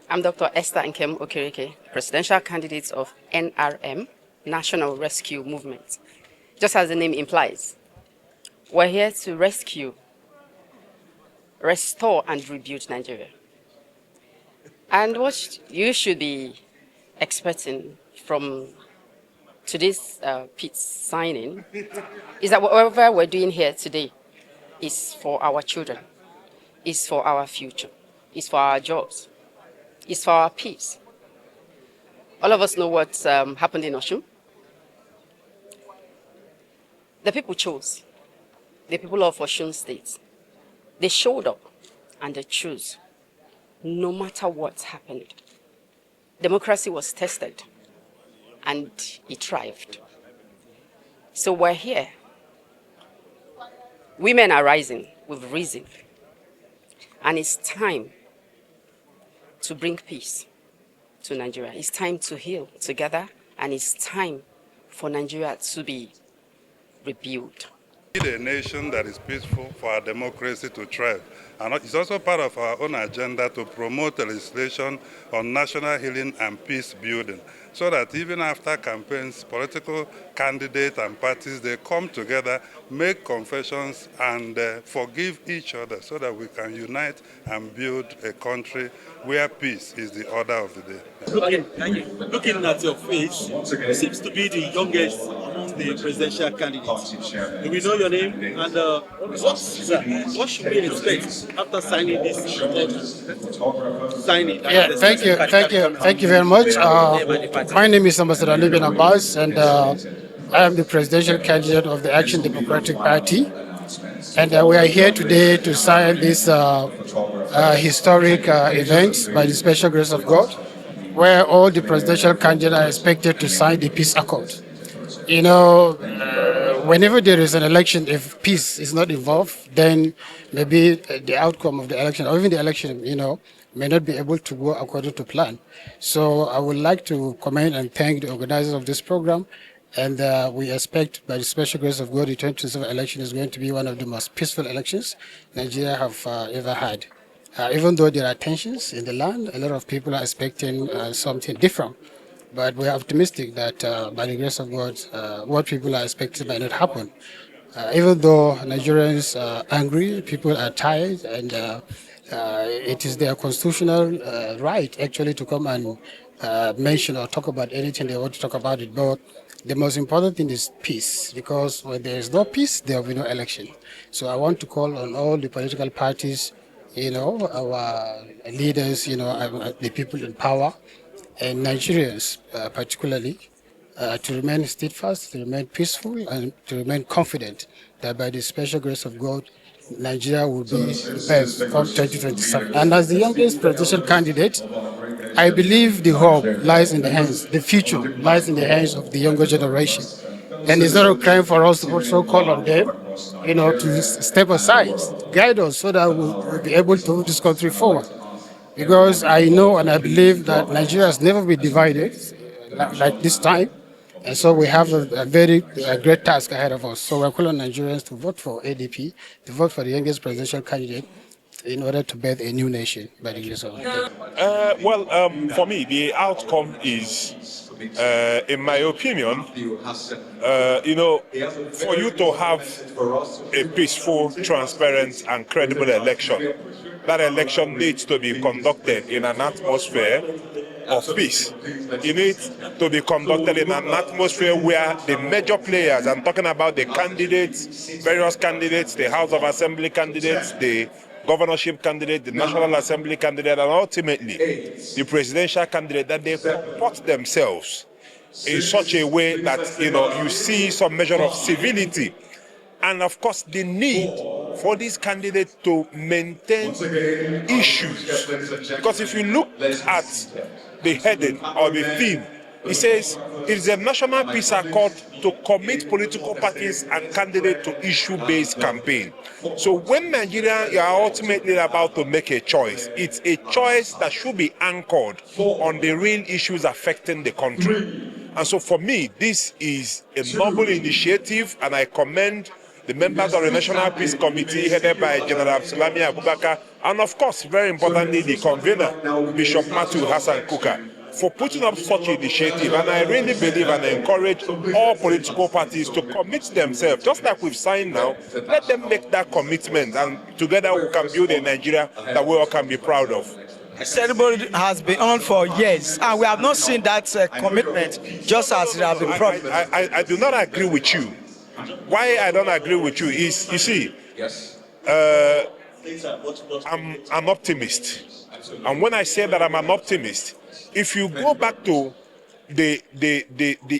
I'm Dr. Esther Okereke, presidential candidate of NRM, National Rescue Movement. Just as the name implies, we're here to rescue, restore, and rebuild Nigeria. And what you should be expecting from today's peace signing is that whatever we're doing here today is for our children, is for our future, is for our jobs, is for our peace. All of us know what happened in Oshun. The people chose, the people of Oshun State. They showed up and they chose, no matter what happened. Democracy was tested and it thrived. So we're here. Women are rising with reason. And it's time to bring peace to Nigeria. It's time to heal together, and it's time for Nigeria to be rebuilt. We need a nation that is peaceful for our democracy to thrive. And it's also part of our own agenda to promote legislation on national healing and peace building, so that even after campaigns, political candidates and parties, they come together, make confessions, and forgive each other so that we can unite and build a country where peace is the order of the day. Looking at your face, you seems to be the youngest among the presidential candidates. Do we know your name? And what should we expect after signing this signing? Yeah, thank you very much. My name is Ambassador Libin Abbas, and I am the presidential candidate of the Action Democratic Party. And we are here today to sign this historic event by the special grace of God, where all the presidential candidates are expected to sign the peace accord. You know, whenever there is an election, if peace is not involved, then maybe the outcome of the election, or even the election, may not be able to go according to plan. So I would like to commend and thank the organizers of this program. And we expect, by the special grace of God, the 2027 election is going to be one of the most peaceful elections Nigeria have ever had. Even though there are tensions in the land, a lot of people are expecting something different. But we are optimistic that by the grace of God, what people are expecting might not happen. Even though Nigerians are angry, people are tired, and it is their constitutional right actually to come and mention or talk about anything they want to talk about it. But the most important thing is peace, because when there is no peace, there will be no election. So I want to call on all the political parties, our leaders, the people in power, and Nigerians particularly, to remain steadfast, to remain peaceful, and to remain confident that by the special grace of God, Nigeria will be the best come 2027. And as the youngest presidential candidate, I believe the hope lies in the hands, the future lies in the hands of the younger generation. And it's not a crime for us to also call on them, to step aside, guide us so that we'll be able to move this country forward. Because I know and I believe that Nigeria has never been divided like this time. And so we have a very great task ahead of us. So we're calling on Nigerians to vote for ADP, to vote for the youngest presidential candidate in order to birth a new nation by the grace of God. For me, the outcome is, in my opinion, for you to have a peaceful, transparent, and credible election, that election needs to be conducted in an atmosphere of peace. It needs to be conducted in an atmosphere where the major players, I'm talking about the candidates, various candidates, the House of Assembly candidates, the governorship candidate, the National Assembly candidate, and ultimately the presidential candidate, that they comport themselves in such a way that you see some measure of civility, and of course the need for these candidates to maintain issues. Because if you look at the heading or the theme, it says it is a national peace accord to commit political parties and candidates to issue-based campaign. So when Nigeria are ultimately about to make a choice, it's a choice that should be anchored on the real issues affecting the country. And so for me, this is a noble initiative, and I commend the members of the National Peace Committee headed by General Absalami Abubakar And of course, very importantly, the convener, Bishop Matthew Hassan Kuka, for putting up such initiative. And I really believe and encourage all political parties to commit themselves, just like we've signed now. Let them make that commitment, and together we can build a Nigeria that we all can be proud of. This ceremony has been on for years, and we have not seen that commitment, just as it has been promised. I do not agree with you. Why I don't agree with you is, you see, I'm an optimist. And when I say that I'm an optimist, if you go back to the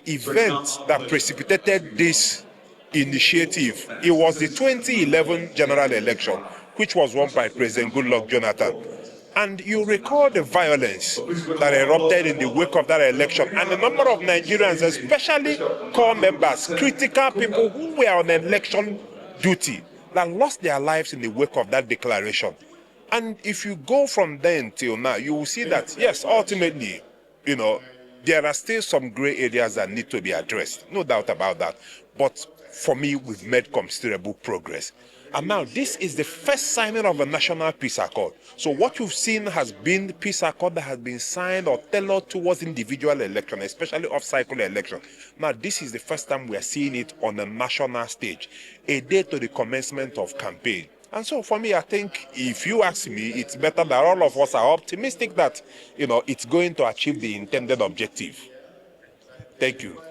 event that precipitated this initiative, it was the 2011 general election, which was won by President Goodluck Jonathan. And you recall the violence that erupted in the wake of that election, and a number of Nigerians, especially core members, critical people who were on election duty, that lost their lives in the wake of that declaration. And if you go from then till now, you will see that, yes, ultimately, you know, there are still some gray areas that need to be addressed. No doubt about that. But for me, we've made considerable progress. And now this is the first signing of a national peace accord. So what you've seen has been the peace accord that has been signed or tailored towards individual election, especially off-cycle election. Now this is the first time we are seeing it on a national stage, a day to the commencement of campaign. And so for me, I think if you ask me, it's better that all of us are optimistic that, you know, it's going to achieve the intended objective. Thank you.